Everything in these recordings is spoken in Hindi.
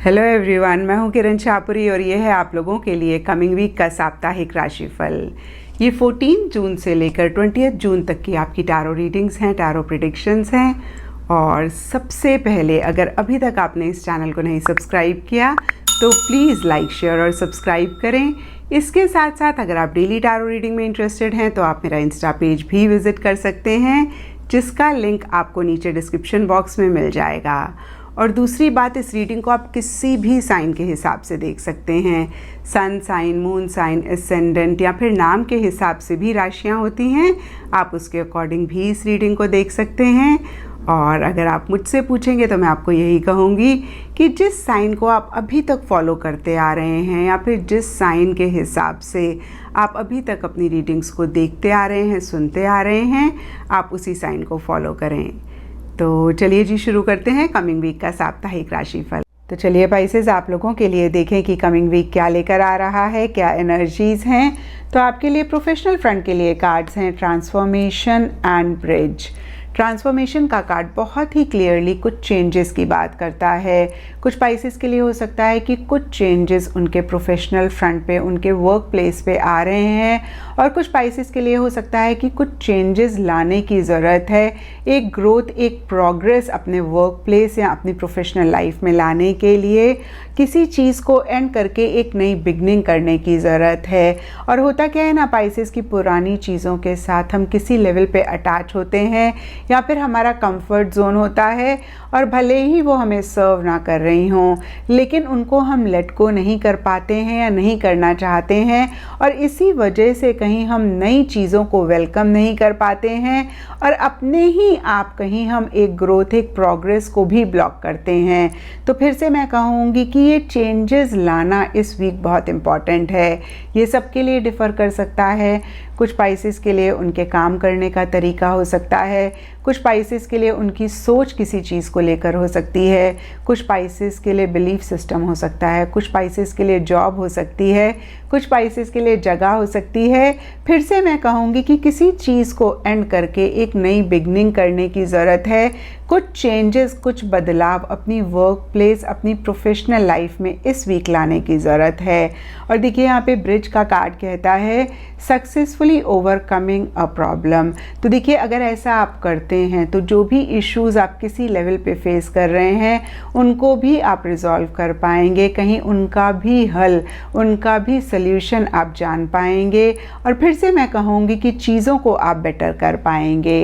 हेलो एवरीवन, मैं हूं किरण शाहपुरी और ये है आप लोगों के लिए कमिंग वीक का साप्ताहिक राशिफल। ये 14 जून से लेकर 20 जून तक की आपकी टैरो रीडिंग्स हैं, टैरो प्रेडिक्शंस हैं। और सबसे पहले, अगर अभी तक आपने इस चैनल को नहीं सब्सक्राइब किया तो प्लीज़ लाइक, शेयर और सब्सक्राइब करें। इसके साथ साथ अगर आप डेली टैरो रीडिंग में इंटरेस्टेड हैं तो आप मेरा इंस्टा पेज भी विज़िट कर सकते हैं, जिसका लिंक आपको नीचे डिस्क्रिप्शन बॉक्स में मिल जाएगा। और दूसरी बात, इस रीडिंग को आप किसी भी साइन के हिसाब से देख सकते हैं। Sun sign, moon sign, ascendant या फिर नाम के हिसाब से भी राशियां होती हैं। आप उसके अकॉर्डिंग भी इस रीडिंग को देख सकते हैं। और अगर आप मुझसे पूछेंगे तो मैं आपको यही कहूँगी कि जिस साइन को आप अभी तक फॉलो करते आ रहे हैं या फिर जिस साइन के हिसाब से आप अभी तक अपनी रीडिंग्स को देखते आ रहे हैं, सुनते आ रहे हैं, आप उसी साइन को फॉलो करें। तो चलिए जी, शुरू करते हैं कमिंग वीक का साप्ताहिक राशिफल। तो चलिए पाइसेस, आप लोगों के लिए देखें कि कमिंग वीक क्या लेकर आ रहा है, क्या एनर्जीज हैं। तो आपके लिए प्रोफेशनल फ्रंट के लिए कार्ड्स हैं ट्रांसफॉर्मेशन एंड ब्रिज। ट्रांसफॉर्मेशन का कार्ड बहुत ही क्लियरली कुछ चेंजेस की बात करता है। कुछ पाइसेस के लिए हो सकता है कि कुछ चेंजेस उनके प्रोफेशनल फ्रंट पे, उनके वर्क प्लेस पे आ रहे हैं। और कुछ पाइसेस के लिए हो सकता है कि कुछ चेंजेस लाने की ज़रूरत है, एक ग्रोथ, एक प्रोग्रेस अपने वर्क प्लेस या अपनी प्रोफेशनल लाइफ में लाने के लिए किसी चीज़ को एंड करके एक नई बिगनिंग करने की ज़रूरत है। और होता क्या है ना पाइसेस की, पुरानी चीज़ों के साथ हम किसी लेवल पे अटैच होते हैं या फिर हमारा कंफर्ट जोन होता है, और भले ही वो हमें सर्व ना कर रही हों, लेकिन उनको हम लेट को नहीं कर पाते हैं या नहीं करना चाहते हैं। और इसी वजह से कहीं हम नई चीज़ों को वेलकम नहीं कर पाते हैं और अपने ही आप कहीं हम एक ग्रोथ, एक प्रोग्रेस को भी ब्लॉक करते हैं। तो फिर से मैं कहूँगी कि ये चेंजेस लाना इस वीक बहुत इम्पॉर्टेंट है। ये सबके लिए डिफ़र कर सकता है। कुछ पाइसेस के लिए उनके काम करने का तरीका हो सकता है, कुछ पाइसेस के लिए उनकी सोच किसी चीज़ को लेकर हो सकती है, कुछ पाइसेस के लिए बिलीफ सिस्टम हो सकता है, कुछ पाइसेस के लिए जॉब हो सकती है, कुछ पाइसेस के लिए जगह हो सकती है। फिर से मैं कहूँगी कि किसी चीज़ को एंड करके एक नई बिगनिंग करने की ज़रूरत है। कुछ चेंजेस, कुछ बदलाव अपनी वर्क प्लेस, अपनी प्रोफेशनल लाइफ में इस वीक लाने की ज़रूरत है। और देखिए यहाँ पे ब्रिज का कार्ड कहता है सक्सेसफुली ओवरकमिंग अ प्रॉब्लम। तो देखिए, अगर ऐसा आप करते हैं तो जो भी इश्यूज़ आप किसी लेवल पे फेस कर रहे हैं उनको भी आप रिजॉल्व कर पाएंगे, कहीं उनका भी हल, उनका भी सल्यूशन आप जान पाएंगे। और फिर से मैं कहूँगी कि चीज़ों को आप बेटर कर पाएंगे।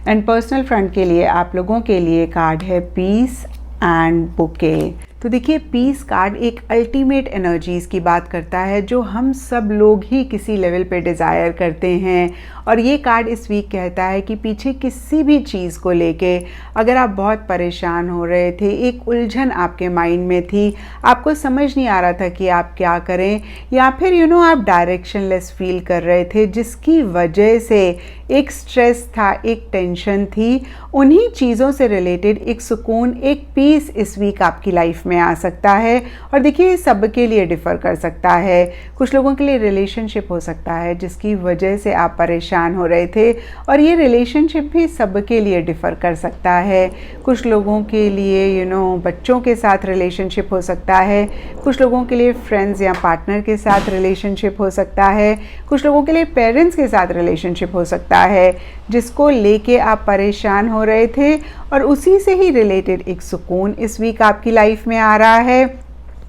एंड पर्सनल फ्रंट के लिए आप लोगों के लिए कार्ड है पीस एंड बुके। तो देखिए, पीस कार्ड एक अल्टीमेट एनर्जीज़ की बात करता है जो हम सब लोग ही किसी लेवल पे डिज़ायर करते हैं। और ये कार्ड इस वीक कहता है कि पीछे किसी भी चीज़ को लेके अगर आप बहुत परेशान हो रहे थे, एक उलझन आपके माइंड में थी, आपको समझ नहीं आ रहा था कि आप क्या करें, या फिर आप डायरेक्शनलेस फील कर रहे थे, जिसकी वजह से एक स्ट्रेस था, एक टेंशन थी, उन्हीं चीज़ों से रिलेटेड एक सुकून, एक पीस इस वीक आपकी लाइफ में आ सकता है। और देखिए, ये सबके लिए डिफ़र कर सकता है। कुछ लोगों के लिए रिलेशनशिप हो सकता है जिसकी वजह से आप परेशान हो रहे थे, और ये रिलेशनशिप भी सबके लिए डिफ़र कर सकता है। कुछ लोगों के लिए बच्चों के साथ रिलेशनशिप हो सकता है, कुछ लोगों के लिए फ्रेंड्स या पार्टनर के साथ रिलेशनशिप हो सकता है, कुछ लोगों के लिए पेरेंट्स के साथ रिलेशनशिप हो सकता है जिसको लेके आप परेशान हो रहे थे, और उसी से ही रिलेटेड एक सुकून इस वीक आपकी लाइफ में आ रहा है।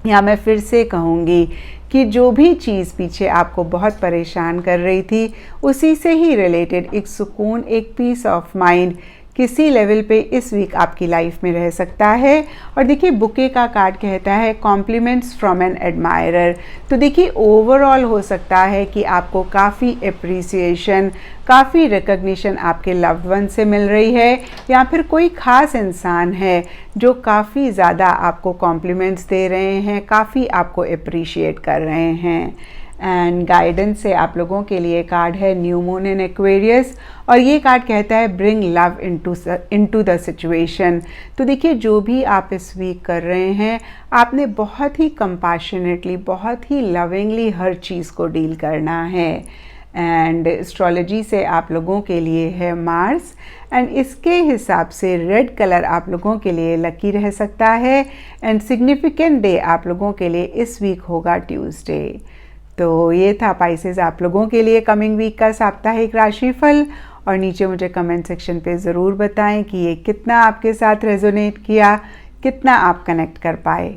या मैं फिर से कहूँगी कि जो भी चीज़ पीछे आपको बहुत परेशान कर रही थी, उसी से ही रिलेटेड एक सुकून, एक पीस ऑफ माइंड किसी लेवल पे इस वीक आपकी लाइफ में रह सकता है। और देखिए, बुके का कार्ड कहता है कॉम्प्लीमेंट्स फ्रॉम एन एडमायरर। तो देखिए, ओवरऑल हो सकता है कि आपको काफ़ी अप्रिसिएशन, काफ़ी रिकग्निशन आपके लव्ड वन से मिल रही है, या फिर कोई ख़ास इंसान है जो काफ़ी ज़्यादा आपको कॉम्प्लीमेंट्स दे रहे हैं, काफ़ी आपको अप्रिशिएट कर रहे हैं। एंड गाइडेंस से आप लोगों के लिए कार्ड है न्यू मून इन एक्वेरियस, और ये कार्ड कहता है bring love into the situation. तो देखिए, जो भी आप इस वीक कर रहे हैं, आपने बहुत ही कंपैशनेटली, बहुत ही लविंगली हर चीज़ को डील करना है। एंड एस्ट्रोलॉजी से आप लोगों के लिए है मार्स, एंड इसके हिसाब से रेड कलर आप लोगों के लिए लकी रह सकता है। एंड सिग्निफिकेंट डे आप लोगों के लिए इस वीक होगा ट्यूसडे। तो ये था पाइसेस आप लोगों के लिए कमिंग वीक का साप्ताहिक राशिफल। और नीचे मुझे कमेंट सेक्शन पे ज़रूर बताएं कि ये कितना आपके साथ रेजोनेट किया, कितना आप कनेक्ट कर पाए।